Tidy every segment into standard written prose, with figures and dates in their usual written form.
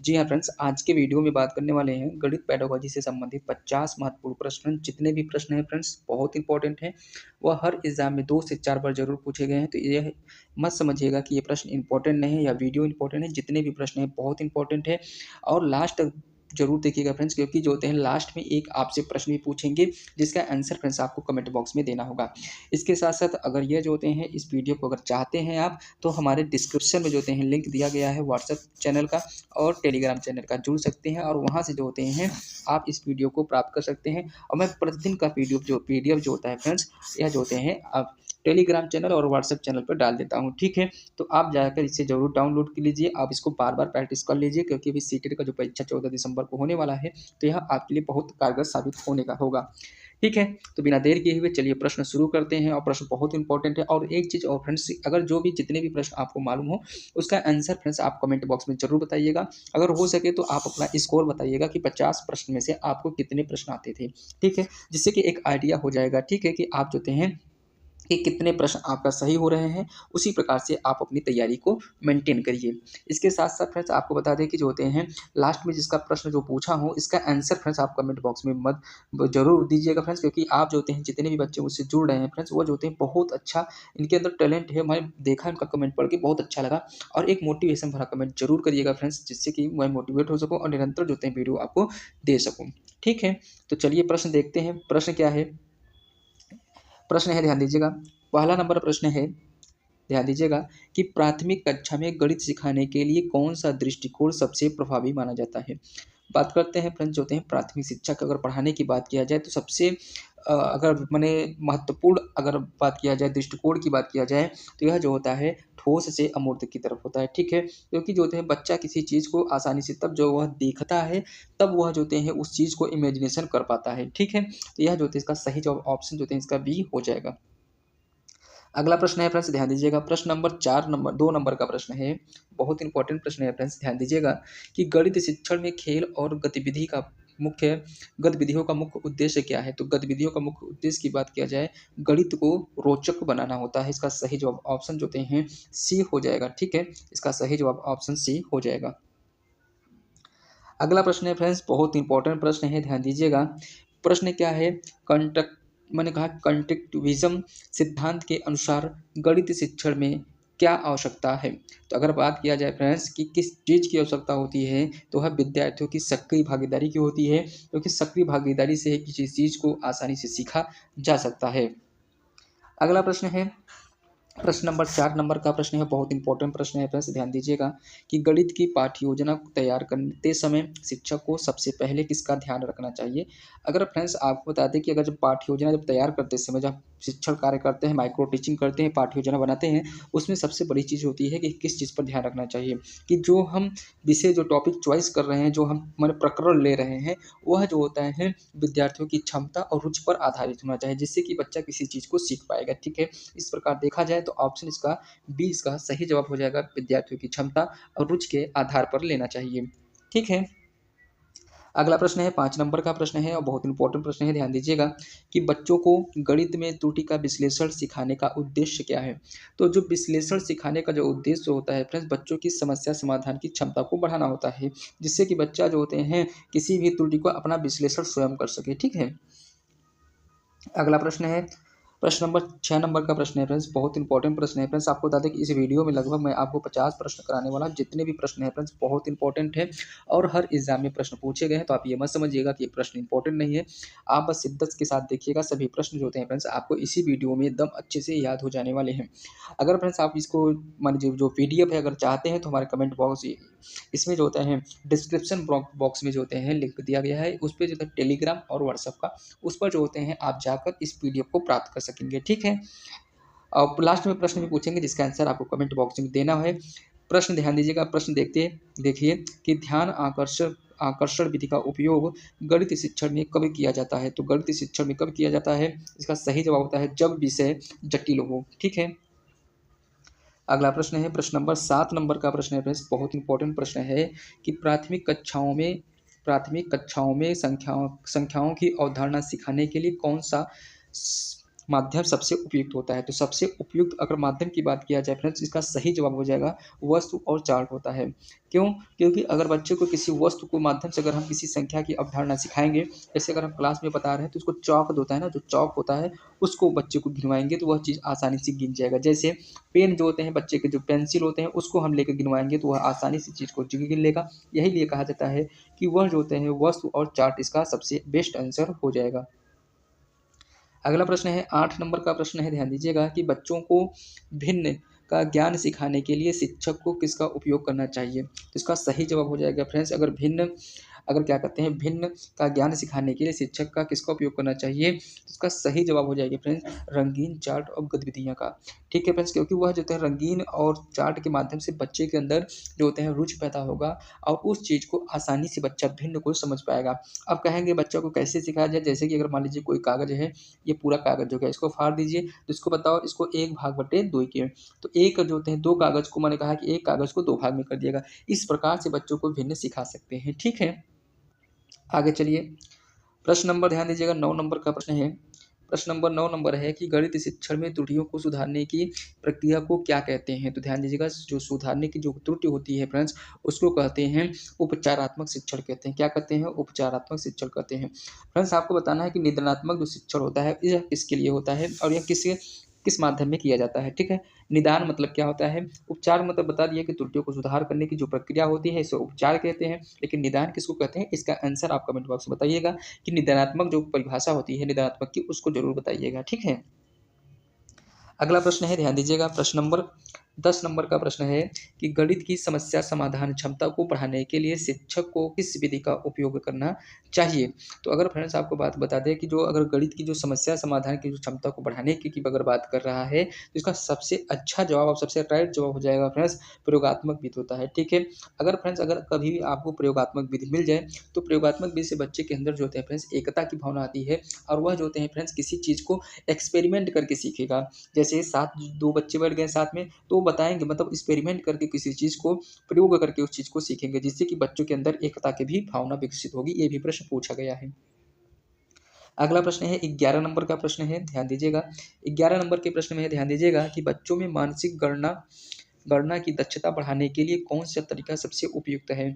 जी हाँ फ्रेंड्स, आज के वीडियो में बात करने वाले हैं गणित पेडागोजी से संबंधित 50 महत्वपूर्ण प्रश्न। जितने भी प्रश्न हैं फ्रेंड्स बहुत इंपॉर्टेंट हैं। वह हर एग्जाम में 2 से 4 बार ज़रूर पूछे गए हैं। तो ये मत समझिएगा कि ये प्रश्न इंपॉर्टेंट नहीं है या वीडियो इंपॉर्टेंट है। जितने भी प्रश्न हैं बहुत इंपॉर्टेंट है और लास्ट तक ज़रूर देखिएगा फ्रेंड्स, क्योंकि जो होते हैं लास्ट में एक आपसे प्रश्न भी पूछेंगे जिसका आंसर फ्रेंड्स आपको कमेंट बॉक्स में देना होगा। इसके साथ-साथ अगर ये जो होते हैं इस वीडियो को अगर चाहते हैं आप, तो हमारे डिस्क्रिप्शन में जो होते हैं लिंक दिया गया है व्हाट्सएप चैनल का और टेलीग्राम चैनल का, जुड़ सकते हैं और वहाँ से जो होते हैं आप इस वीडियो को प्राप्त कर सकते हैं। और मैं प्रतिदिन का पीडीएफ जो होता है फ्रेंड्स, यह जो होते हैं आप टेलीग्राम चैनल और व्हाट्सएप चैनल पर डाल देता हूँ, ठीक है। तो आप जाकर इसे ज़रूर डाउनलोड कर लीजिए। आप इसको बार बार प्रैक्टिस कर लीजिए, क्योंकि अभी सीटेट का जो परीक्षा 14 दिसंबर को होने वाला है, तो यह आपके लिए बहुत कारगर साबित होने का होगा, ठीक है। तो बिना देर किए हुए चलिए प्रश्न शुरू करते हैं। और प्रश्न बहुत इंपॉर्टेंट है। और एक चीज़ और फ्रेंड्स, अगर जो भी जितने भी प्रश्न आपको मालूम हो उसका आंसर फ्रेंड्स आप कमेंट बॉक्स में ज़रूर बताइएगा। अगर हो सके तो आप अपना स्कोर बताइएगा कि 50 प्रश्न में से आपको कितने प्रश्न आते थे, ठीक है। जिससे कि एक आइडिया हो जाएगा, ठीक है, कि आप जो हैं कि कितने प्रश्न आपका सही हो रहे हैं। उसी प्रकार से आप अपनी तैयारी को मेंटेन करिए। इसके साथ-साथ फ्रेंड्स आपको बता दें कि जो होते हैं लास्ट में जिसका प्रश्न जो पूछा हो, इसका आंसर फ्रेंड्स आप कमेंट बॉक्स में मत ज़रूर दीजिएगा फ्रेंड्स, क्योंकि आप जो होते हैं जितने भी बच्चे मुझसे जुड़ रहे हैं फ्रेंड्स, वो जो होते हैं बहुत अच्छा इनके अंदर टैलेंट है। मैं देखा इनका कमेंट पढ़ के बहुत अच्छा लगा। और एक मोटिवेशन भरा कमेंट ज़रूर करिएगा फ्रेंड्स, जिससे कि मैं मोटिवेट हो सकूँ और निरंतर जो होते हैं वीडियो आपको दे सकूँ, ठीक है। तो चलिए प्रश्न देखते हैं। प्रश्न क्या है? प्रश्न है, ध्यान दीजिएगा। पहला नंबर प्रश्न है, ध्यान दीजिएगा, कि प्राथमिक कक्षा में गणित सिखाने के लिए कौन-सा दृष्टिकोण सबसे प्रभावी माना जाता है? बात करते हैं फ्रेंड्स, जो होते हैं प्राथमिक शिक्षा का अगर पढ़ाने की बात किया जाए तो सबसे अगर माने महत्वपूर्ण अगर बात किया जाए, दृष्टिकोण की बात किया जाए, तो यह जो होता है ठोस से अमूर्त की तरफ होता है, ठीक है। क्योंकि जो होते हैं बच्चा किसी चीज़ को आसानी से तब जो वह देखता है, तब वह जो होते हैं उस चीज़ को इमेजिनेशन कर पाता है, ठीक है। तो यह जो होता है इसका सही जवाब ऑप्शन जो होते हैं इसका बी हो जाएगा। अगला प्रश्न है फ्रेंड्स, ध्यान दीजिएगा। प्रश्न नंबर 2 नंबर का प्रश्न है। बहुत इंपॉर्टेंट प्रश्न है फ्रेंड्स, ध्यान दीजिएगा, कि गणित शिक्षण में खेल और मुख्य गतिविधियों का मुख्य उद्देश्य क्या है? तो गतिविधियों का मुख्य उद्देश्य की बात किया जाए, गणित को रोचक बनाना होता है। इसका सही जवाब ऑप्शन जो होते हैं सी हो जाएगा, ठीक है। इसका सही जवाब ऑप्शन सी हो जाएगा। अगला प्रश्न है फ्रेंड्स, बहुत इंपॉर्टेंट प्रश्न है, ध्यान दीजिएगा। प्रश्न क्या है? कंटक मैंने कहा कंस्ट्रक्टिविज्म सिद्धांत के अनुसार गणित शिक्षण में क्या आवश्यकता है? तो अगर बात किया जाए फ्रेंड्स कि किस चीज़ की आवश्यकता होती है, तो वह विद्यार्थियों की सक्रिय भागीदारी की होती है, क्योंकि सक्रिय भागीदारी से ही किसी चीज़ को आसानी से सीखा जा सकता है। अगला प्रश्न है, प्रश्न नंबर 4 नंबर का प्रश्न है। बहुत इंपॉर्टेंट प्रश्न है फ्रेंड्स, ध्यान दीजिएगा, कि गणित की पाठ्य योजना तैयार करते समय शिक्षक को सबसे पहले किसका ध्यान रखना चाहिए? अगर फ्रेंड्स आपको बता दें कि अगर जब पाठ्य योजना जब तैयार करते समय जब शिक्षण कार्य करते हैं, माइक्रो टीचिंग करते हैं, पाठ्य योजना बनाते हैं, उसमें सबसे बड़ी चीज़ होती है कि किस चीज़ पर ध्यान रखना चाहिए, कि जो हम विषय जो टॉपिक चॉइस कर रहे हैं, जो हम माने प्रकरण ले रहे हैं, वह जो होता है विद्यार्थियों की क्षमता और रुचि पर आधारित होना चाहिए, जिससे कि बच्चा किसी चीज़ को सीख पाएगा, ठीक है। इस प्रकार देखा जाए तो ऑप्शन इसका बी इसका सही जवाब हो जाएगा। विद्यार्थियों की क्षमता और रुचि के आधार पर लेना चाहिए, ठीक है। अगला प्रश्न है, 5 नंबर का प्रश्न है और बहुत इंपॉर्टेंट प्रश्न है, ध्यान दीजिएगा, कि बच्चों को गणित में त्रुटि का विश्लेषण सिखाने का उद्देश्य क्या है? तो जो विश्लेषण सिखाने का जो उद्देश्य होता है फ्रेंड्स, बच्चों की समस्या समाधान की क्षमता को बढ़ाना होता है, जिससे कि बच्चा जो होते हैं किसी भी त्रुटि को अपना विश्लेषण स्वयं कर सके, ठीक है। अगला प्रश्न है, प्रश्न नंबर 6 नंबर का प्रश्न है फ्रेंड्स, बहुत इंपॉर्टेंट प्रश्न है फ्रेंड्स। आपको बता दें कि इस वीडियो में लगभग मैं आपको 50 प्रश्न कराने वाला हूं। जितने भी प्रश्न हैं फ्रेंड्स बहुत इंपॉर्टेंट है और हर एग्जाम में प्रश्न पूछे गए हैं, तो आप ये मत समझिएगा कि ये प्रश्न इंपॉर्टेंट नहीं है। आप बस शिद्दत के साथ देखिएगा, सभी प्रश्न जो होते हैं फ्रेंड्स आपको इसी वीडियो में एकदम अच्छे से याद हो जाने वाले हैं। अगर फ्रेंड्स आप इसको मान लीजिए जो पीडीएफ है अगर चाहते हैं, तो हमारे कमेंट बॉक्स इसमें जो होता है डिस्क्रिप्शन बॉक्स में जो होते हैं लिंक दिया गया है, उस पर जो है टेलीग्राम और व्हाट्सएप का, उस पर जो होते हैं आप जाकर इस पीडीएफ को प्राप्त कर सकेंगे, ठीक है। और लास्ट में प्रश्न भी पूछेंगे जिसका आंसर आपको कमेंट बॉक्स में देना है। प्रश्न ध्यान दीजिएगा, प्रश्न देखिए, कि ध्यान आकर्षण विधि का उपयोग गणित शिक्षण में कब किया जाता है? तो गणित शिक्षण में कब किया जाता है? इसका सही जवाब होता है जब विषय जटिल हो, ठीक है। अगला प्रश्न है, प्रश्न नंबर 7 नंबर का प्रश्न है फ्रेंड्स, बहुत इंपॉर्टेंट प्रश्न है, कि प्राथमिक कक्षाओं में संख्याओं संख्याओं की अवधारणा सिखाने के लिए माध्यम सबसे उपयुक्त होता है? तो सबसे उपयुक्त अगर माध्यम की बात किया जाए फ्रेंड्स, इसका सही जवाब हो जाएगा वस्तु और चार्ट होता है। क्यों? क्योंकि अगर बच्चे को किसी वस्तु को माध्यम से अगर हम किसी संख्या की अवधारणा सिखाएँगे, जैसे अगर हम क्लास में बता रहे हैं तो उसको चॉक होता है ना, जो चॉक होता है उसको बच्चे को गिनवाएँगे तो वह चीज़ आसानी से गिन जाएगा। जैसे पेन जो होते हैं बच्चे के, जो पेंसिल होते हैं उसको हम लेके गिनवाएँगे तो वह आसानी से चीज़ को गिन लेगा। यही लिए कहा जाता है कि वह जो होते हैं वस्तु और चार्ट इसका सबसे बेस्ट आंसर हो जाएगा। अगला प्रश्न है 8 नंबर का प्रश्न है, ध्यान दीजिएगा कि बच्चों को भिन्न का ज्ञान सिखाने के लिए शिक्षक को किसका उपयोग करना चाहिए? तो इसका सही जवाब हो जाएगा फ्रेंड्स, अगर क्या कहते हैं भिन्न का ज्ञान सिखाने के लिए शिक्षक का किसका उपयोग करना चाहिए? तो इसका सही जवाब हो जाएगा फ्रेंड्स रंगीन चार्ट और गतिविधियाँ का। ठीक है फ्रेंड्स, क्योंकि वह जो होता है रंगीन और चार्ट के माध्यम से बच्चे के अंदर जो होते हैं रुचि पैदा होगा और उस चीज़ को आसानी से बच्चा भिन्न को समझ पाएगा। अब कहेंगे बच्चों को कैसे सिखाया जाए? जैसे कि अगर मान लीजिए कोई कागज़ है, ये पूरा कागज़ हो गया, इसको फाड़ दीजिए, तो इसको बताओ इसको 1 भाग बटे 2 किए। तो एक जो होते हैं 2 कागज़ को मैंने कहा कि 1 कागज़ को 2 भाग में कर दिएगा। इस प्रकार से बच्चों को भिन्न सिखा सकते हैं, ठीक है? आगे चलिए, प्रश्न नंबर ध्यान दीजिएगा 9 नंबर का प्रश्न है। प्रश्न नंबर 9 नंबर है कि गणित शिक्षण में त्रुटियों को सुधारने की प्रक्रिया को क्या कहते हैं? तो ध्यान दीजिएगा जो सुधारने की जो त्रुटि होती है फ्रेंड्स, उसको कहते हैं उपचारात्मक शिक्षण कहते हैं। क्या कहते हैं? उपचारात्मक शिक्षण कहते हैं। फ्रेंड्स आपको बताना है कि निदानात्मक जो शिक्षण होता है यह किसके लिए होता है और यह किस माध्यम में किया जाता है, ठीक है? निदान मतलब क्या होता है? उपचार मतलब बता दिया कि त्रुटियों को सुधार करने की जो प्रक्रिया होती है इसे उपचार कहते हैं। लेकिन निदान किसको कहते हैं? इसका आंसर आप कमेंट बॉक्स में बताइएगा कि निदानात्मक जो परिभाषा होती है निदानात्मक की, उसको ज़रूर बताइएगा, ठीक है? अगला प्रश्न है, ध्यान दीजिएगा प्रश्न नंबर 10 नंबर का प्रश्न है कि गणित की समस्या समाधान क्षमता को बढ़ाने के लिए शिक्षक को किस विधि का उपयोग करना चाहिए? तो अगर फ्रेंड्स आपको बात बता दें कि जो अगर गणित की जो समस्या समाधान की जो क्षमता को बढ़ाने की अगर बात कर रहा है, तो इसका सबसे अच्छा जवाब और सबसे राइट जवाब हो जाएगा फ्रेंड्स प्रयोगात्मक विधि होता है, ठीक है? अगर फ्रेंड्स अगर कभी भी आपको प्रयोगात्मक विधि मिल जाए, तो प्रयोगात्मक विधि से बच्चे के अंदर जो होते हैं फ्रेंड्स एकता की भावना आती है और वह जो होते हैं फ्रेंड्स किसी चीज़ को एक्सपेरिमेंट करके सीखेगा। जैसे साथ 2 बच्चे बैठ गए साथ में, तो वो बताएँगे मतलब एक्सपेरिमेंट करके किसी चीज़ को प्रयोग करके उस चीज़ को सीखेंगे, जिससे कि बच्चों के अंदर एकता की भी भावना विकसित होगी। ये भी प्रश्न पूछा गया है। अगला प्रश्न है 11 नंबर का प्रश्न है, ध्यान दीजिएगा। 11 नंबर के प्रश्न में ध्यान दीजिएगा कि बच्चों में मानसिक गणना गणना की दक्षता बढ़ाने के लिए कौन-सा तरीका सबसे उपयुक्त है?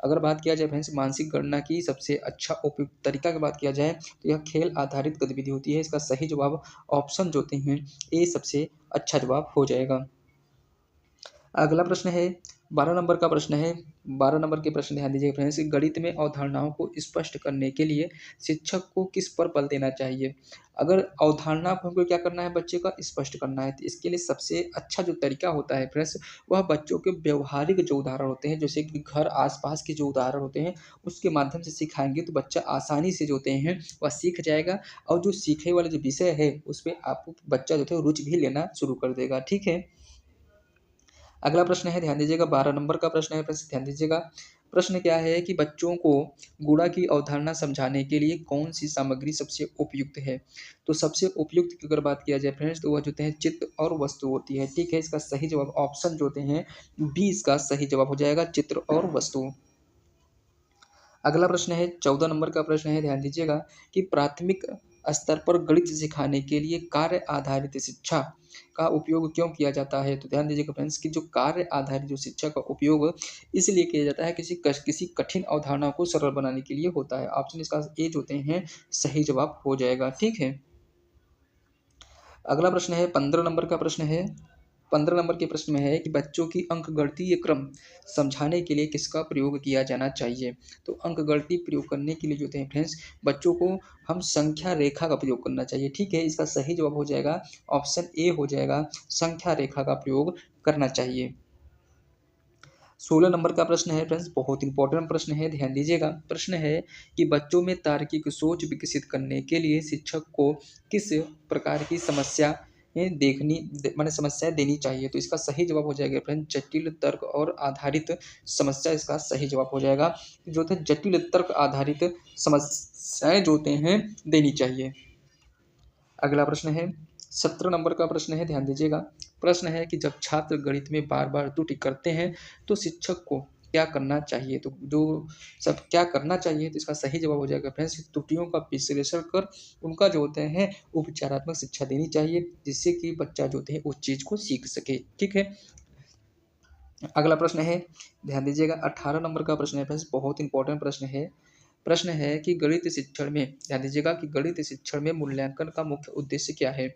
अगर बात किया जाए फ्रेंड्स मानसिक गणना की सबसे अच्छा उपयुक्त तरीका की बात किया जाए, तो यह खेल आधारित गतिविधि होती है। इसका सही जवाब ऑप्शन जो होते हैं, ए सबसे अच्छा जवाब हो जाएगा। अगला प्रश्न है 12 नंबर का प्रश्न है। 12 नंबर के प्रश्न ध्यान दीजिएगा फ्रेंड्स, गणित में अवधारणाओं को स्पष्ट करने के लिए शिक्षक को किस पर बल देना चाहिए? अगर अवधारणा को हमको क्या करना है बच्चे का स्पष्ट करना है, तो इसके लिए सबसे अच्छा जो तरीका होता है फ्रेंड्स, वह बच्चों के व्यवहारिक जो उदाहरण होते हैं, जैसे कि घर आस-पास के जो उदाहरण होते हैं, उसके माध्यम से सिखाएँगे तो बच्चा आसानी से जो होते हैं, वह सीख जाएगा और जो सीखने वाला जो विषय है, उसपे आपको बच्चा जो है रुचि भी लेना शुरू कर देगा, ठीक है? अगला प्रश्न है, ध्यान दीजिएगा 12 नंबर का प्रश्न है, प्रश्न ध्यान दीजिएगा। प्रश्न क्या है कि बच्चों को गुणा की अवधारणा समझाने के लिए कौन-सी सामग्री सबसे उपयुक्त है? तो सबसे उपयुक्त की अगर बात किया जाए फ्रेंड्स, तो वह जो होते हैं चित्र और वस्तु होती है, ठीक है? इसका सही जवाब ऑप्शन जो होते हैं बी इसका सही जवाब हो जाएगा, चित्र और वस्तु। अगला प्रश्न है 14 नंबर का प्रश्न है, ध्यान दीजिएगा कि प्राथमिक स्तर पर गणित सिखाने के लिए कार्य आधारित शिक्षा का उपयोग क्यों किया जाता है? तो ध्यान दीजिएगा फ्रेंड्स कि जो कार्य आधारित जो शिक्षा का उपयोग इसलिए किया जाता है किसी कठिन अवधारणा को सरल बनाने के लिए होता है। ऑप्शन इसका ए जो होते हैं सही जवाब हो जाएगा, ठीक है? अगला प्रश्न है 15 नंबर का प्रश्न है। 15 नंबर के प्रश्न में है कि बच्चों की अंकगणितीय क्रम समझाने के लिए किसका प्रयोग किया जाना चाहिए? तो अंकगणितीय प्रयोग करने के लिए जो होते हैं फ्रेंड्स, बच्चों को हम संख्या रेखा का प्रयोग करना चाहिए, ठीक है? इसका सही जवाब हो जाएगा ऑप्शन ए हो जाएगा, संख्या रेखा का प्रयोग करना चाहिए। 16 नंबर का प्रश्न है फ्रेंड्स, बहुत इंपॉर्टेंट प्रश्न है, ध्यान दीजिएगा। प्रश्न है कि बच्चों में तार्किक सोच विकसित करने के लिए शिक्षक को किस प्रकार की माने समस्याएँ देनी चाहिए? तो इसका सही जवाब हो जाएगा फ्रेंड्स जटिल तर्क और आधारित समस्या इसका सही जवाब हो जाएगा। जो होता है जटिल तर्क आधारित समस्याएँ जो होते हैं देनी चाहिए। अगला प्रश्न है 17 नंबर का प्रश्न है, ध्यान दीजिएगा। प्रश्न है कि जब छात्र गणित में बार-बार त्रुटि करते हैं, तो शिक्षक को क्या करना चाहिए? तो जो सब क्या करना चाहिए, तो इसका सही जवाब हो जाएगा फ्रेंड्स, त्रुटियों का विश्लेषण कर उनका जो होते हैं उपचारात्मक शिक्षा देनी चाहिए, जिससे कि बच्चा जो होते हैं उस चीज़ को सीख सके। ठीक है? अगला प्रश्न है, ध्यान दीजिएगा, 18 नंबर का प्रश्न है फ्रेंड्स, बहुत इंपॉर्टेंट प्रश्न है। प्रश्न है कि गणित शिक्षण में, ध्यान दीजिएगा, कि गणित शिक्षण में मूल्यांकन का मुख्य उद्देश्य क्या है?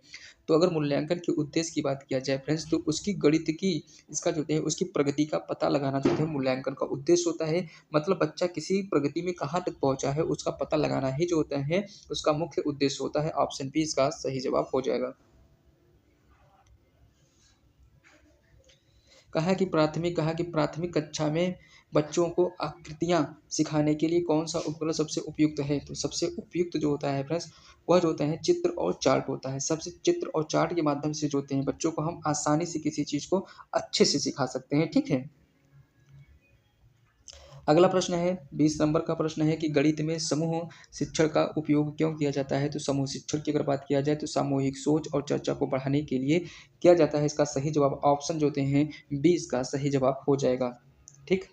तो अगर मूल्यांकन के उद्देश्य की बात किया जाए फ्रेंड्स, तो उसकी गणित की, इसका जो है उसकी प्रगति का पता लगाना जो है मूल्यांकन का उद्देश्य होता है। मतलब बच्चा किसी प्रगति में कहाँ तक पहुँचा है उसका पता लगाना ही जो होता है उसका मुख्य उद्देश्य होता है। ऑप्शन बी इसका सही जवाब हो जाएगा। कहा कि प्राथमिक कक्षा में बच्चों को आकृतियाँ सिखाने के लिए कौन सा उपकरण सबसे उपयुक्त है? तो सबसे उपयुक्त जो होता है फ्रेंड्स, वह जो होता है चित्र और चार्ट होता है। सबसे चित्र और चार्ट के माध्यम से जो होते हैं बच्चों को हम आसानी से किसी चीज़ को अच्छे से सिखा सकते हैं। ठीक है? अगला प्रश्न है, 20 नंबर का प्रश्न है कि गणित में समूह शिक्षण का उपयोग क्यों किया जाता है? तो समूह शिक्षण की अगर बात किया जाए तो सामूहिक सोच और चर्चा को बढ़ाने के लिए किया जाता है। इसका सही जवाब ऑप्शन जो होते हैं बी इसका सही जवाब हो जाएगा। ठीक।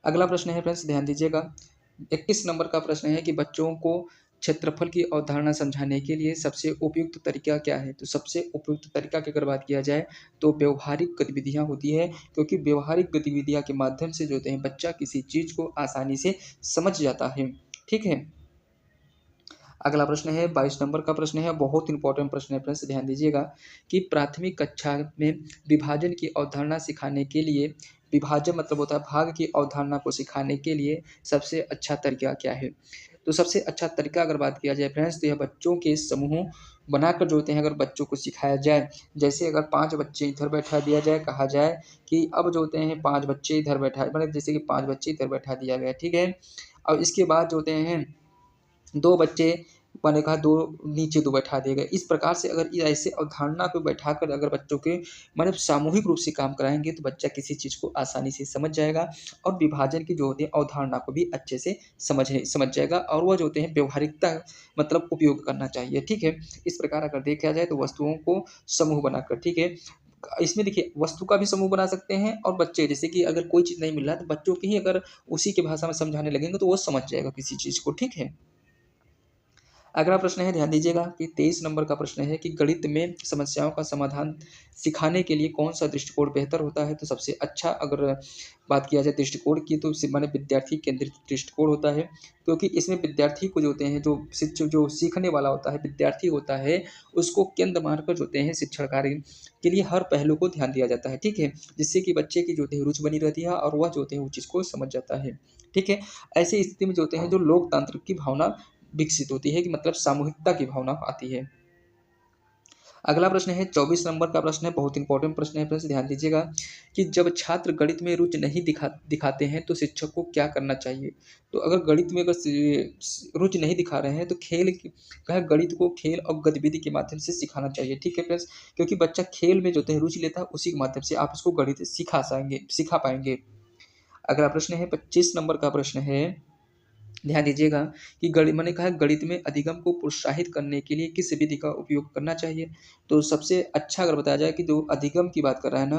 अगला प्रश्न है फ्रेंड्स, ध्यान दीजिएगा, 21 नंबर का प्रश्न है कि बच्चों को क्षेत्रफल की अवधारणा समझाने के लिए सबसे उपयुक्त तरीका क्या है? तो सबसे उपयुक्त तरीका की अगर बात किया जाए तो व्यवहारिक गतिविधियां होती है, क्योंकि व्यवहारिक गतिविधियां के माध्यम से जो होते हैं बच्चा किसी चीज को आसानी से समझ जाता है। ठीक है? अगला प्रश्न है, 22 नंबर का प्रश्न है, बहुत इंपॉर्टेंट प्रश्न है फ्रेंड्स, ध्यान दीजिएगा, कि प्राथमिक कक्षा में विभाजन की अवधारणा सिखाने के लिए, विभाजन मतलब होता है भाग की अवधारणा को सिखाने के लिए सबसे अच्छा तरीका क्या है? तो सबसे अच्छा तरीका अगर बात किया जाए फ्रेंड्स, तो यह बच्चों के समूह बनाकर जो होते हैं अगर बच्चों को सिखाया जाए, जैसे अगर 5 बच्चे इधर बैठा दिया जाए, कहा जाए कि अब जो होते हैं 5 बच्चे इधर बैठा, मतलब जैसे कि 5 बच्चे इधर बैठा दिया गया, ठीक है? और इसके बाद जो होते हैं 2 बच्चे, मैंने कहा 2 नीचे 2 बैठा दिए गए। इस प्रकार से अगर ये ऐसे अवधारणा को बैठाकर अगर बच्चों के मतलब सामूहिक रूप से काम कराएँगे तो बच्चा किसी चीज़ को आसानी से समझ जाएगा और विभाजन की जो होती है अवधारणा को भी अच्छे से समझ जाएगा और वह जो होते हैं व्यावहारिकता मतलब उपयोग करना चाहिए, ठीक है? इस प्रकार अगर देखा जाए तो वस्तुओं को समूह बनाकर, ठीक है? इसमें देखिए वस्तु का भी समूह बना सकते हैं और बच्चे, जैसे कि अगर कोई चीज़ नहीं मिल रहा है तो बच्चों की ही अगर उसी की भाषा में समझाने लगेंगे तो वो समझ जाएगा किसी चीज़ को, ठीक है? अगला प्रश्न है, ध्यान दीजिएगा, कि 23 नंबर का प्रश्न है कि गणित में समस्याओं का समाधान सिखाने के लिए कौन-सा दृष्टिकोण बेहतर होता है? तो सबसे अच्छा अगर बात किया जाए दृष्टिकोण की तो माने विद्यार्थी केंद्रित दृष्टिकोण होता है, क्योंकि इसमें विद्यार्थी को जो होते हैं जो सीखने वाला होता है, विद्यार्थी होता है, उसको केंद्र मानकर जो होते हैं शिक्षण कार्य के लिए हर पहलू को ध्यान दिया जाता है, ठीक है? जिससे कि बच्चे की जो होती है रुचि बनी रहती है और वह जो होते हैं वो चीज़ को समझ जाता है, ठीक है? ऐसी स्थिति में जो होते हैं जो लोकतांत्रिक की भावना विकसित होती है, कि मतलब सामूहिकता की भावना आती है। अगला प्रश्न है, 24 नंबर का प्रश्न है, बहुत इंपॉर्टेंट प्रश्न है फ्रेंड्स, ध्यान दीजिएगा, कि जब छात्र गणित में रुचि नहीं दिखाते हैं तो शिक्षक को क्या करना चाहिए? तो अगर गणित में अगर रुचि नहीं दिखा रहे हैं तो गणित को खेल और गतिविधि के माध्यम से सिखाना चाहिए, ठीक है फ्रेंड्स? क्योंकि बच्चा खेल में जो होते हैं रुचि लेता है, उसी के माध्यम से आप उसको गणित सिखा पाएँगे। अगला प्रश्न है, 25 नंबर का प्रश्न है, ध्यान दीजिएगा, कि गणित, मैंने कहा गणित में अधिगम को प्रोत्साहित करने के लिए किस विधि का उपयोग करना चाहिए? तो सबसे अच्छा अगर बताया जाए कि जो अधिगम की बात कर रहा है ना,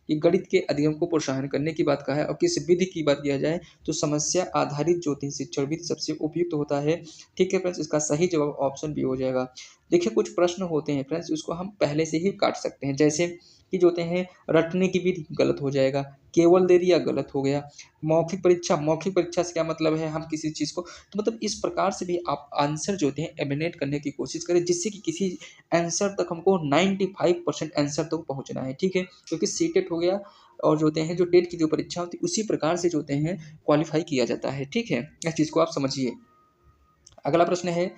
कि गणित के अधिगम को प्रोत्साहन करने की बात कहा है और किस विधि की बात किया जाए तो समस्या आधारित ज्योतिष शिक्षण विधि सबसे उपयुक्त होता है। ठीक है फ्रेंड्स, इसका सही जवाब ऑप्शन बी हो जाएगा। देखिए कुछ प्रश्न होते हैं फ्रेंड्स उसको हम पहले से ही काट सकते हैं, जैसे कि जो होते हैं रटने की विधि गलत हो जाएगा, केवल दे दिया गलत हो गया, मौखिक परीक्षा से क्या मतलब है हम किसी चीज़ को, तो मतलब इस प्रकार से भी आप आंसर जो होते हैं एलिमिनेट करने की कोशिश करें, जिससे कि किसी आंसर तक हमको 95% आंसर तक पहुँचना है, ठीक है? क्योंकि सीटेट हो गया और जो होते हैं जो टेट की जो परीक्षा होती है उसी प्रकार से जो होते हैं क्वालीफाई किया जाता है, ठीक है? इस चीज़ को आप समझिए। अगला प्रश्न है,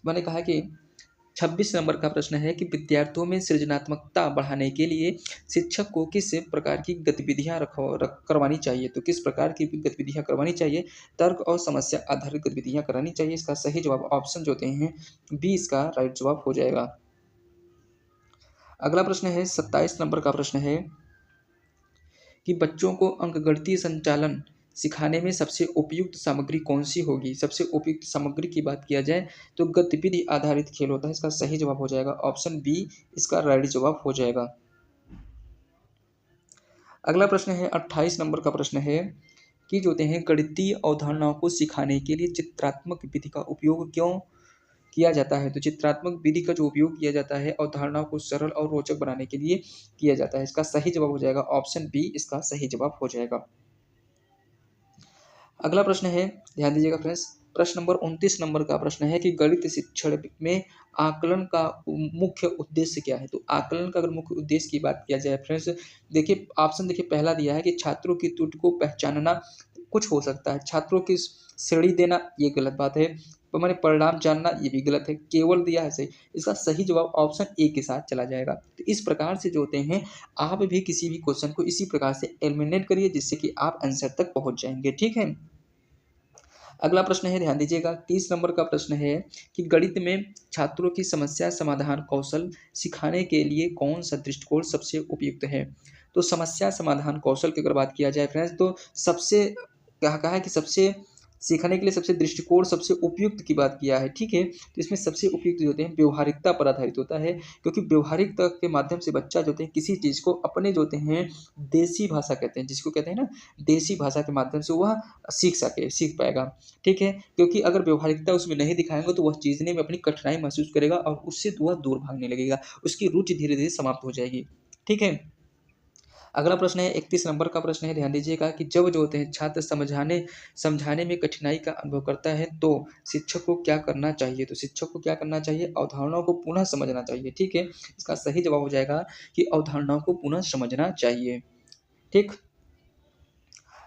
मैंने कहा कि 26 नंबर का प्रश्न है कि विद्यार्थियों में सृजनात्मकता बढ़ाने के लिए शिक्षक को किस प्रकार की गतिविधियां करवानी चाहिए? तो किस प्रकार की गतिविधियां करवानी चाहिए? तर्क और समस्या आधारित गतिविधियां करानी चाहिए। इसका सही जवाब ऑप्शन जो होते हैं बी इसका राइट जवाब हो जाएगा। अगला प्रश्न है, 27 नंबर का प्रश्न है कि बच्चों को अंकगणितीय संचालन सिखाने में सबसे उपयुक्त सामग्री कौन-सी होगी? सबसे उपयुक्त सामग्री की बात किया जाए तो गतिविधि आधारित खेल होता है, इसका सही जवाब हो जाएगा ऑप्शन बी इसका राइट जवाब हो जाएगा। अगला प्रश्न है 28 नंबर का प्रश्न है कि जो होते हैं गणितीय अवधारणाओं को सिखाने के लिए चित्रात्मक विधि का उपयोग क्यों किया जाता है। तो चित्रात्मक विधि का जो उपयोग किया जाता है अवधारणाओं को सरल और रोचक बनाने के लिए किया जाता है। इसका सही जवाब हो जाएगा ऑप्शन बी, इसका सही जवाब हो जाएगा। अगला प्रश्न है, ध्यान दीजिएगा फ्रेंड्स, प्रश्न नंबर 29 नंबर का प्रश्न है कि गणित शिक्षण में आकलन का मुख्य उद्देश्य क्या है। तो आकलन का अगर मुख्य उद्देश्य की बात किया जाए फ्रेंड्स, देखिए ऑप्शन देखिए पहला दिया है कि छात्रों की त्रुटि को पहचानना, कुछ हो सकता है, छात्रों की श्रेणी देना, ये गलत बात है, तो मैंने परिणाम जानना, ये भी गलत है, केवल दिया है सही। इसका सही जवाब ऑप्शन ए के साथ चला जाएगा। तो इस प्रकार से जो होते हैं आप भी किसी भी क्वेश्चन को इसी प्रकार से एलिमिनेट करिए जिससे कि आप आंसर तक पहुंच जाएंगे। ठीक है। अगला प्रश्न है, ध्यान दीजिएगा, 30 नंबर का प्रश्न है कि गणित में छात्रों की समस्या समाधान कौशल सिखाने के लिए कौन सा दृष्टिकोण सबसे उपयुक्त है। तो समस्या समाधान कौशल की अगर बात किया जाए फ्रेंड्स, तो सबसे क्या कहा है कि सबसे सीखने के लिए सबसे दृष्टिकोण सबसे उपयुक्त की बात किया है। ठीक है। तो इसमें सबसे उपयुक्त जो होते हैं व्यवहारिकता पर आधारित होता है, क्योंकि व्यवहारिकता के माध्यम से बच्चा जो होते हैं किसी चीज़ को अपने जो होते हैं देसी भाषा कहते हैं, जिसको कहते हैं ना देसी भाषा के माध्यम से वह सीख पाएगा। ठीक है। क्योंकि अगर व्यवहारिकता उसमें नहीं दिखाएंगे तो वह चीज़ने में अपनी कठिनाई महसूस करेगा और उससे वह दूर भागने लगेगा, उसकी रुचि धीरे धीरे समाप्त हो जाएगी। ठीक है। अगला प्रश्न है 31 नंबर का प्रश्न है, ध्यान दीजिएगा कि जब जो होते हैं छात्र समझाने में कठिनाई का अनुभव करता है तो शिक्षक को क्या करना चाहिए। तो शिक्षक को क्या करना चाहिए, अवधारणाओं को पुनः समझना चाहिए। ठीक है। इसका सही जवाब हो जाएगा कि अवधारणाओं को पुनः समझना चाहिए। ठीक।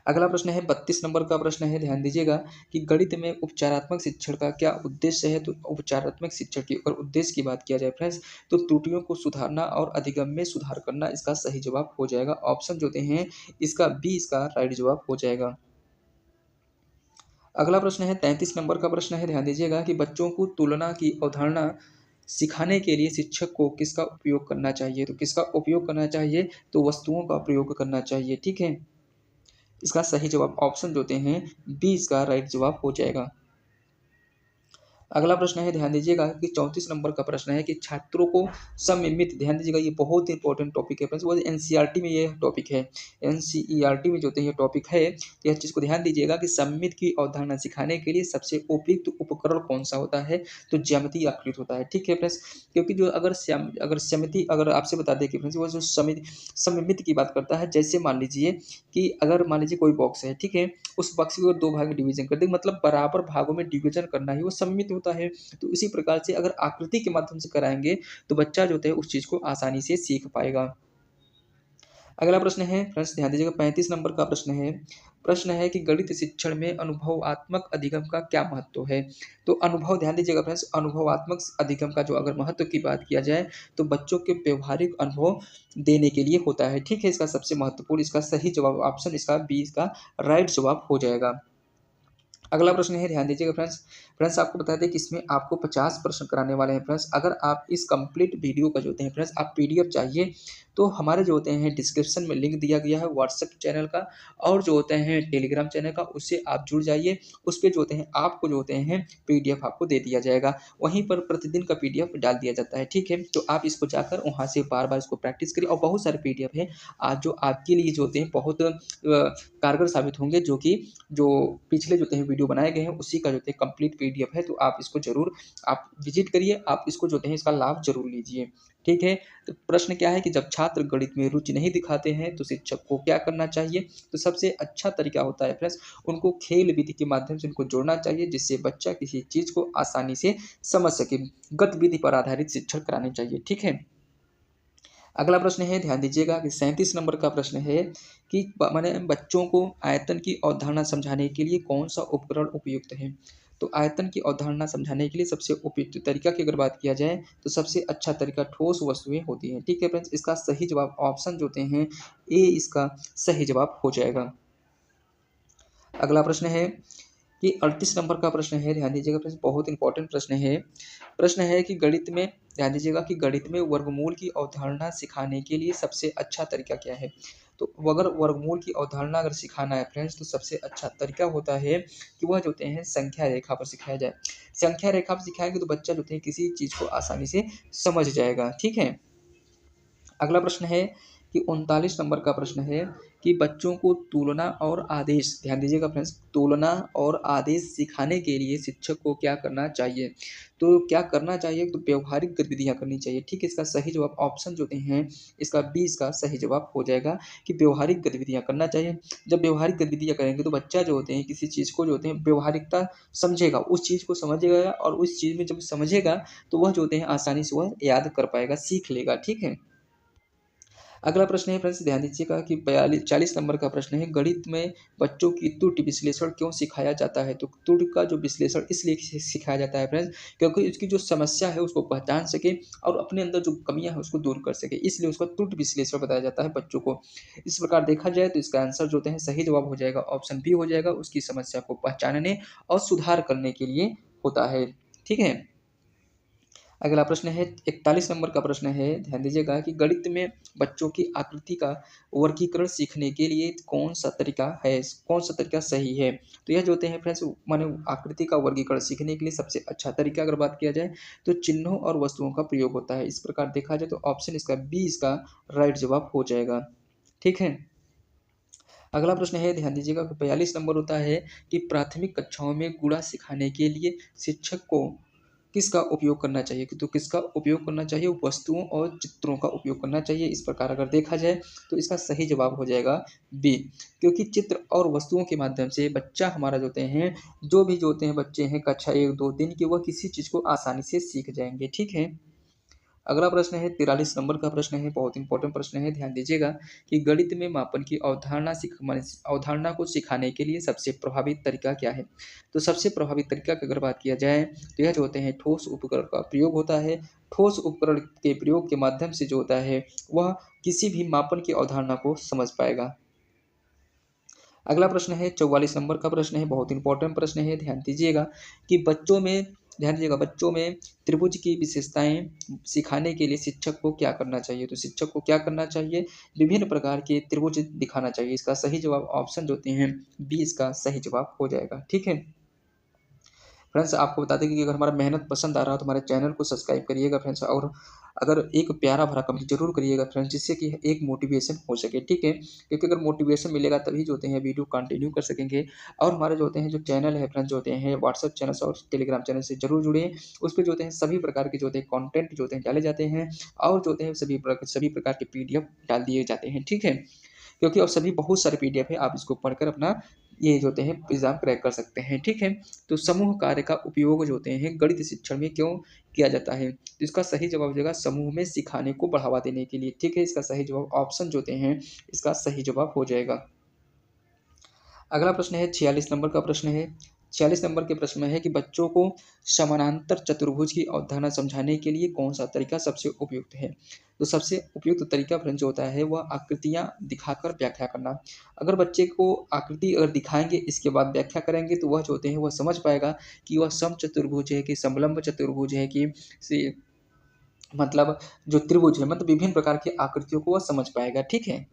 अगला प्रश्न है 32 नंबर का प्रश्न है, ध्यान दीजिएगा कि गणित में उपचारात्मक शिक्षण का क्या उद्देश्य है। तो उपचारात्मक शिक्षण की अगर उद्देश्य की बात किया जाए फ्रेंड्स, तो त्रुटियों को सुधारना और अधिगम में सुधार करना, इसका सही जवाब हो जाएगा ऑप्शन जो होते हैं इसका बी, इसका राइट जवाब हो जाएगा। अगला प्रश्न है 33 नंबर का प्रश्न है, ध्यान दीजिएगा कि बच्चों को तुलना की अवधारणा सिखाने के लिए शिक्षक को किसका उपयोग करना चाहिए। तो किसका उपयोग करना चाहिए, तो वस्तुओं का प्रयोग करना चाहिए। ठीक है। इसका सही जवाब ऑप्शन जो होते हैं बी, इसका राइट जवाब हो जाएगा। अगला प्रश्न है, ध्यान दीजिएगा कि 34 नंबर का प्रश्न है कि छात्रों को सममित, ध्यान दीजिएगा ये बहुत ही इंपॉर्टेंट टॉपिक है फ्रेंड्स, वो एनसीईआरटी में ये टॉपिक है, एनसीईआरटी में जो होते हैं ये टॉपिक है। तो यह चीज़ को ध्यान दीजिएगा कि सममित की अवधारणा सिखाने के लिए सबसे उपयुक्त उपकरण कौन सा होता है। तो ज्यामितीय आकृति होता है। ठीक है फ्रेंड्स। क्योंकि जो अगर समिति अगर आपसे बता दें कि फ्रेंड्स वो जो सममित की बात करता है, जैसे मान लीजिए कि अगर मान लीजिए कोई बॉक्स है, ठीक है, उस बॉक्स को दो भाग में डिवीजन कर दे, मतलब बराबर भागों में डिवीजन करना ही वो सममित होता है। तो इसी प्रकार से अगर आकृति के माध्यम से कराएंगे तो बच्चा जो है उस चीज को आसानी से सीख पाएगा। अगला प्रश्न है फ्रेंड्स, ध्यान दीजिएगा 35 नंबर का प्रश्न है कि गणित शिक्षण में अनुभवात्मक अधिगम का क्या महत्व है। तो अनुभव, ध्यान दीजिएगा फ्रेंड्स, अनुभवात्मक अधिगम का जो अगर महत्व की बात किया जाए तो बच्चों के व्यवहारिक अनुभव देने के लिए होता है। ठीक है। इसका सबसे महत्वपूर्ण, इसका सही जवाब ऑप्शन इसका बी, इसका राइट जवाब हो जाएगा। अगला प्रश्न है, ध्यान दीजिएगा फ्रेंड्स आपको बता दें कि इसमें आपको 50 प्रश्न कराने वाले हैं फ्रेंड्स। अगर आप इस कंप्लीट वीडियो का जो होते हैं फ्रेंड्स आप पीडीएफ चाहिए तो हमारे जो होते हैं डिस्क्रिप्शन में लिंक दिया गया है व्हाट्सएप चैनल का और जो होते हैं टेलीग्राम चैनल का, उससे आप जुड़ जाइए। उस पर जो होते हैं आपको जो होते हैं पीडीएफ आपको दे दिया जाएगा, वहीं पर प्रतिदिन का पीडीएफ डाल दिया जाता है। ठीक है। तो आप इसको जाकर वहाँ से बार बार इसको प्रैक्टिस करिए और बहुत सारे पीडीएफ है आज जो आपके लिए जो होते हैं बहुत कारगर साबित होंगे, जो कि जो पिछले जो हैं वीडियो बनाए गए हैं उसी का जो है कंप्लीट पीडीएफ है। तो आप इसको जरूर आप विजिट करिए, आप इसको जो है इसका लाभ जरूर लीजिए। ठीक है। तो प्रश्न क्या है कि जब छात्र गणित में रुचि नहीं दिखाते हैं तो शिक्षक को क्या करना चाहिए। तो सबसे अच्छा तरीका होता है फ्रेंड्स उनको खेल विधि के माध्यम से उनको जोड़ना चाहिए, जिससे बच्चा किसी चीज को आसानी से समझ सके। गतिविधि पर आधारित शिक्षण करानी चाहिए। ठीक है। अगला प्रश्न है, ध्यान दीजिएगा कि 37 नंबर का प्रश्न है कि माने बच्चों को आयतन की अवधारणा समझाने के लिए कौन सा उपकरण उपयुक्त है। तो आयतन की अवधारणा समझाने के लिए सबसे उपयुक्त तरीका की अगर बात किया जाए तो सबसे अच्छा तरीका ठोस वस्तुएं होती हैं। ठीक है फ्रेंड्स। इसका सही जवाब ऑप्शन जो होते हैं ए, इसका सही जवाब हो जाएगा। अगला प्रश्न है कि 38 नंबर का प्रश्न है, ध्यान दीजिएगा फ्रेंड्स बहुत इंपॉर्टेंट प्रश्न है कि गणित में, ध्यान दीजिएगा कि गणित में वर्गमूल की अवधारणा सिखाने के लिए सबसे अच्छा तरीका क्या है। तो अगर वर्गमूल की अवधारणा अगर सिखाना है फ्रेंड्स तो सबसे अच्छा तरीका होता है कि वह जो होते हैं संख्या रेखा पर सिखाया जाए। संख्या रेखा पर सिखाएंगे तो बच्चा जो है किसी चीज को आसानी से समझ जाएगा। ठीक है। अगला प्रश्न है कि 39 नंबर का प्रश्न है कि बच्चों को तुलना और आदेश, ध्यान दीजिएगा फ्रेंड्स, तुलना और आदेश सिखाने के लिए शिक्षक को क्या करना चाहिए? तो क्या करना चाहिए? तो व्यवहारिक गतिविधियाँ करनी चाहिए। ठीक है, इसका सही जवाब ऑप्शन जो हैं इसका बी इसका सही जवाब हो जाएगा कि व्यवहारिक गतिविधियाँ करना चाहिए। जब व्यवहारिक गतिविधियाँ करेंगे तो बच्चा जो होते हैं किसी चीज़ को जो होते हैं व्यवहारिकता समझेगा, उस चीज़ को समझेगा और उस चीज़ में जब समझेगा तो वह जो होते हैं आसानी से वह याद कर पाएगा, सीख लेगा। ठीक है? अगला प्रश्न है फ्रेंड्स, ध्यान दीजिएगा कि 40 नंबर का प्रश्न है, गणित में बच्चों की त्रुटि विश्लेषण क्यों सिखाया जाता है? तो त्रुटि का जो विश्लेषण इसलिए सिखाया जाता है फ्रेंड्स, क्योंकि उसकी जो समस्या है उसको पहचान सके और अपने अंदर जो कमियां हैं उसको दूर कर सके, इसलिए उसका त्रुटि विश्लेषण बताया जाता है बच्चों को। इस प्रकार देखा जाए तो इसका आंसर जो होते हैं सही जवाब हो जाएगा, ऑप्शन बी हो जाएगा, उसकी समस्या को पहचानने और सुधार करने के लिए होता है। ठीक है, अगला प्रश्न है 41 नंबर का प्रश्न है, ध्यान दीजिएगा कि गणित में बच्चों की आकृति का वर्गीकरण सीखने के लिए कौन सा तरीका है, कौन सा तरीका सही है? तो यह जो होते हैं फ्रेंड्स माने आकृति का वर्गीकरण सीखने के लिए सबसे अच्छा तरीका अगर बात किया जाए तो चिन्हों और वस्तुओं का प्रयोग होता है। इस प्रकार देखा जाए तो ऑप्शन इसका बी इसका राइट जवाब हो जाएगा। ठीक है, अगला प्रश्न है, ध्यान दीजिएगा, 42 नंबर होता है कि प्राथमिक कक्षाओं में गुणा सिखाने के लिए शिक्षक को किसका उपयोग करना चाहिए? तो किसका उपयोग करना चाहिए? वस्तुओं और चित्रों का उपयोग करना चाहिए। इस प्रकार अगर देखा जाए तो इसका सही जवाब हो जाएगा बी, क्योंकि चित्र और वस्तुओं के माध्यम से बच्चा हमारा जो होते हैं, जो भी जो होते हैं बच्चे हैं कक्षा 1, 2, 3 के, वह किसी चीज़ को आसानी से सीख जाएँगे। ठीक है? अगला प्रश्न है 43 नंबर का प्रश्न है, बहुत इंपॉर्टेंट प्रश्न है, ध्यान दीजिएगा कि गणित में मापन की अवधारणा माने अवधारणा को सिखाने के लिए सबसे प्रभावी तरीका क्या है? तो सबसे प्रभावी तरीका की अगर बात किया जाए तो यह जो होते हैं ठोस उपकरण का प्रयोग होता है। ठोस उपकरण के प्रयोग के माध्यम से जो होता है वह किसी भी मापन की अवधारणा को समझ पाएगा। अगला प्रश्न है 44 नंबर का प्रश्न है, बहुत इंपॉर्टेंट प्रश्न है, ध्यान दीजिएगा कि बच्चों में त्रिभुज की विशेषताएं सिखाने के लिए शिक्षक को क्या करना चाहिए? तो शिक्षक को क्या करना चाहिए? विभिन्न प्रकार के त्रिभुज दिखाना चाहिए। इसका सही जवाब ऑप्शन जो होते हैं बी इसका सही जवाब हो जाएगा। ठीक है फ्रेंड्स, आपको बता दें कि अगर हमारा मेहनत पसंद आ रहा हो तो हमारे चैनल को सब्सक्राइब करिएगा फ्रेंड्स, और अगर एक प्यारा भरा कमेंट जरूर करिएगा फ्रेंड्स, जिससे कि एक मोटिवेशन हो सके। ठीक है, क्योंकि अगर मोटिवेशन मिलेगा तभी जो होते हैं वीडियो कंटिन्यू कर सकेंगे। और हमारे जो होते हैं जो चैनल है फ्रेंड्स जो होते हैं व्हाट्सएप चैनल और टेलीग्राम चैनल से जरूर जुड़े। उस पर जो होते हैं सभी प्रकार के जो होते हैं कॉन्टेंट जो होते हैं डाले जाते हैं, और जो होते हैं सभी प्रकार के PDF डाल दिए जाते हैं। ठीक है, क्योंकि और सभी बहुत सारे PDF है, आप इसको पढ़कर अपना ये जो होते हैं एग्जाम क्रैक कर सकते हैं। ठीक है, तो समूह कार्य का उपयोग जो होते हैं गणित शिक्षण में क्यों किया जाता है? तो इसका सही जवाब हो जाएगा समूह में सिखाने को बढ़ावा देने के लिए। ठीक है, इसका सही जवाब ऑप्शन जो होते हैं इसका सही जवाब हो जाएगा। अगला प्रश्न है 46 नंबर का प्रश्न है। 46 नंबर के प्रश्न में है कि बच्चों को समानांतर चतुर्भुज की अवधारणा समझाने के लिए कौन सा तरीका सबसे उपयुक्त है? तो सबसे उपयुक्त तरीका फ्रेंड्स जो होता है वह आकृतियां दिखाकर व्याख्या करना। अगर बच्चे को आकृति अगर दिखाएंगे इसके बाद व्याख्या करेंगे तो वह जो होते हैं वह समझ पाएगा कि वह समचतुर्भुज है कि समलंब चतुर्भुज है कि से मतलब जो त्रिभुज है, मतलब विभिन्न प्रकार की आकृतियों को वह समझ पाएगा। ठीक है,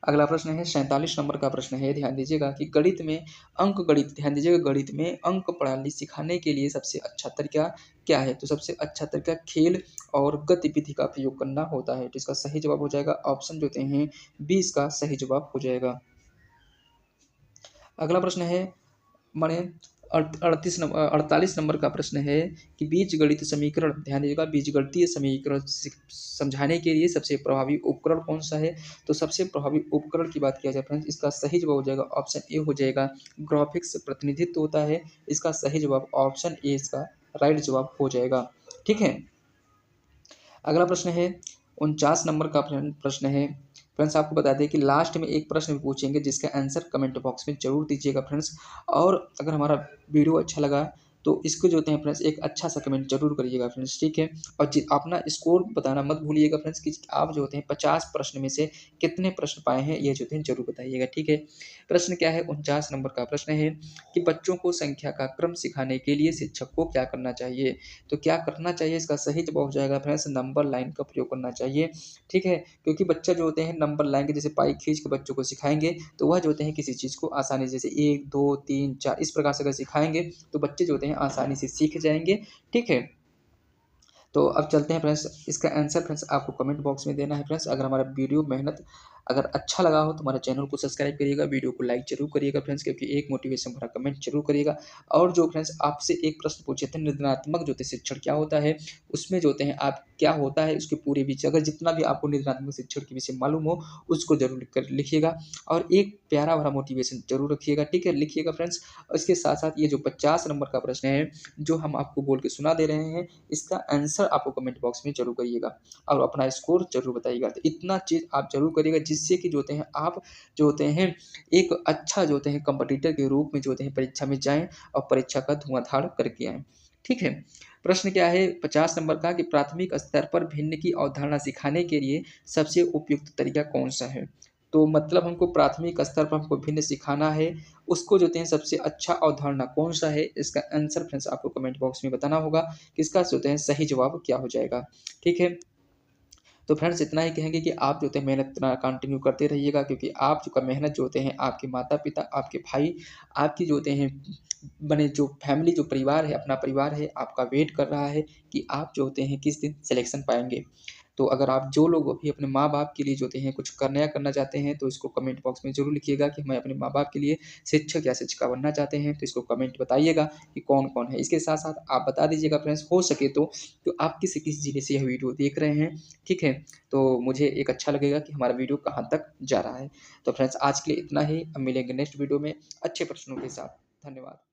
अगला प्रश्न है 47 नंबर का प्रश्न है, ध्यान दीजिएगा कि गणित में अंक गणित ध्यान दीजिएगा गणित में अंक प्रणाली सिखाने के लिए सबसे अच्छा तरीका क्या है? तो सबसे अच्छा तरीका खेल और गतिविधि का प्रयोग करना होता है। तो इसका सही जवाब हो जाएगा ऑप्शन जो होते हैं बी इसका सही जवाब हो जाएगा। अगला प्रश्न है माने 48 नंबर का प्रश्न है कि बीजगणित समीकरण, ध्यान दीजिएगा बीजगणितीय समीकरण समझाने के लिए सबसे प्रभावी उपकरण कौन सा है? तो सबसे प्रभावी उपकरण की बात किया जाए फ्रेंड्स इसका सही जवाब हो जाएगा ऑप्शन ए हो जाएगा, ग्राफिक्स प्रतिनिधित्व होता है। इसका सही जवाब ऑप्शन ए इसका राइट जवाब हो जाएगा। ठीक है, अगला प्रश्न है 49 नंबर का प्रश्न है। फ्रेंड्स आपको बता दें कि लास्ट में एक प्रश्न पूछेंगे जिसका आंसर कमेंट बॉक्स में जरूर दीजिएगा फ्रेंड्स। और अगर हमारा वीडियो अच्छा लगा तो इसको जो होते हैं फ्रेंड्स एक अच्छा सा कमेंट जरूर करिएगा फ्रेंड्स। ठीक है, और अपना स्कोर बताना मत भूलिएगा फ्रेंड्स कि आप जो होते हैं 50 प्रश्न में से कितने प्रश्न पाए हैं ये जो होते हैं जरूर बताइएगा। ठीक है, प्रश्न क्या है 49 नंबर का प्रश्न है कि बच्चों को संख्या का क्रम सिखाने के लिए शिक्षक को क्या करना चाहिए? तो क्या करना चाहिए? इसका सही जवाब हो जाएगा फ्रेंड्स नंबर लाइन का प्रयोग करना चाहिए। ठीक है, क्योंकि बच्चा जो होते हैं नंबर लाइन के जैसे पाई खींच के बच्चों को सिखाएंगे तो वह जो होते हैं किसी चीज़ को आसानी जैसे 1, 2, 3, 4 इस प्रकार से अगर सिखाएंगे तो बच्चे जो होते हैं आसानी से सीख जाएंगे। ठीक है, तो अब चलते हैं फ्रेंड्स, इसका आंसर फ्रेंड्स आपको कमेंट बॉक्स में देना है फ्रेंड्स। अगर हमारा वीडियो मेहनत अगर अच्छा लगा हो तो हमारे चैनल को सब्सक्राइब करिएगा, वीडियो को लाइक ज़रूर करिएगा फ्रेंड्स, क्योंकि एक मोटिवेशन भरा कमेंट ज़रूर करिएगा। और जो फ्रेंड्स आपसे एक प्रश्न पूछे थे, निदानात्मक ज्योतिष शिक्षण क्या होता है, उसमें जो होते हैं आप क्या होता है उसके पूरे विषय, अगर जितना भी आपको निदानात्मक शिक्षण के विषय मालूम हो उसको जरूर लिख कर लिखिएगा, और एक प्यारा भरा मोटिवेशन जरूर रखिएगा, ठीक है, लिखिएगा फ्रेंड्स। और इसके साथ साथ ये जो 50 नंबर का प्रश्न है जो हम आपको बोल के सुना दे रहे हैं, इसका आंसर आपको कमेंट बॉक्स में जरूर करिएगा और अपना स्कोर जरूर बताइएगा। तो इतना चीज़ आप जरूर करिएगा जिससे कि जो होते हैं आप जो होते हैं एक अच्छा जो होते हैं कंपटीटर के रूप में जो होते हैं परीक्षा में जाएँ और परीक्षा का धुआंधार करके आएँ। ठीक है? प्रश्न क्या है 50 नंबर का कि प्राथमिक स्तर पर भिन्न की अवधारणा सिखाने के लिए सबसे उपयुक्त तरीका कौन-सा है? तो मतलब हमको प्राथमिक स्तर पर हमको भिन्न सिखाना है, उसको जो होते हैं सबसे अच्छा अवधारणा कौन-सा है? इसका आंसर फ्रेंड्स आपको कमेंट बॉक्स में बताना होगा कि इसका जो होते हैं सही जवाब क्या हो जाएगा। ठीक है? तो फ्रेंड्स इतना ही कहेंगे कि आप जो होते हैं मेहनत कंटिन्यू करते रहिएगा, क्योंकि आप जो मेहनत जो होते हैं आपके माता-पिता, आपके भाई, आपकी जो होते हैं बने जो फैमिली जो परिवार है, अपना परिवार है, आपका वेट कर रहा है कि आप जो होते हैं किस दिन सिलेक्शन पाएँगे। तो अगर आप जो लोग अभी अपने माँ-बाप के लिए जो होते हैं कुछ नया करना चाहते हैं, तो इसको कमेंट बॉक्स में ज़रूर लिखिएगा कि मैं अपने माँ-बाप के लिए शिक्षक या शिक्षिका बनना चाहते हैं, तो इसको कमेंट बताइएगा कि कौन-कौन है। इसके साथ-साथ आप बता दीजिएगा फ्रेंड्स हो सके तो आप किस जिले से यह वीडियो देख रहे हैं, ठीक है? तो मुझे एक अच्छा लगेगा कि हमारा वीडियो कहाँ तक जा रहा है। तो फ्रेंड्स आज के लिए इतना ही, अब मिलेंगे नेक्स्ट वीडियो में अच्छे प्रश्नों के साथ। धन्यवाद।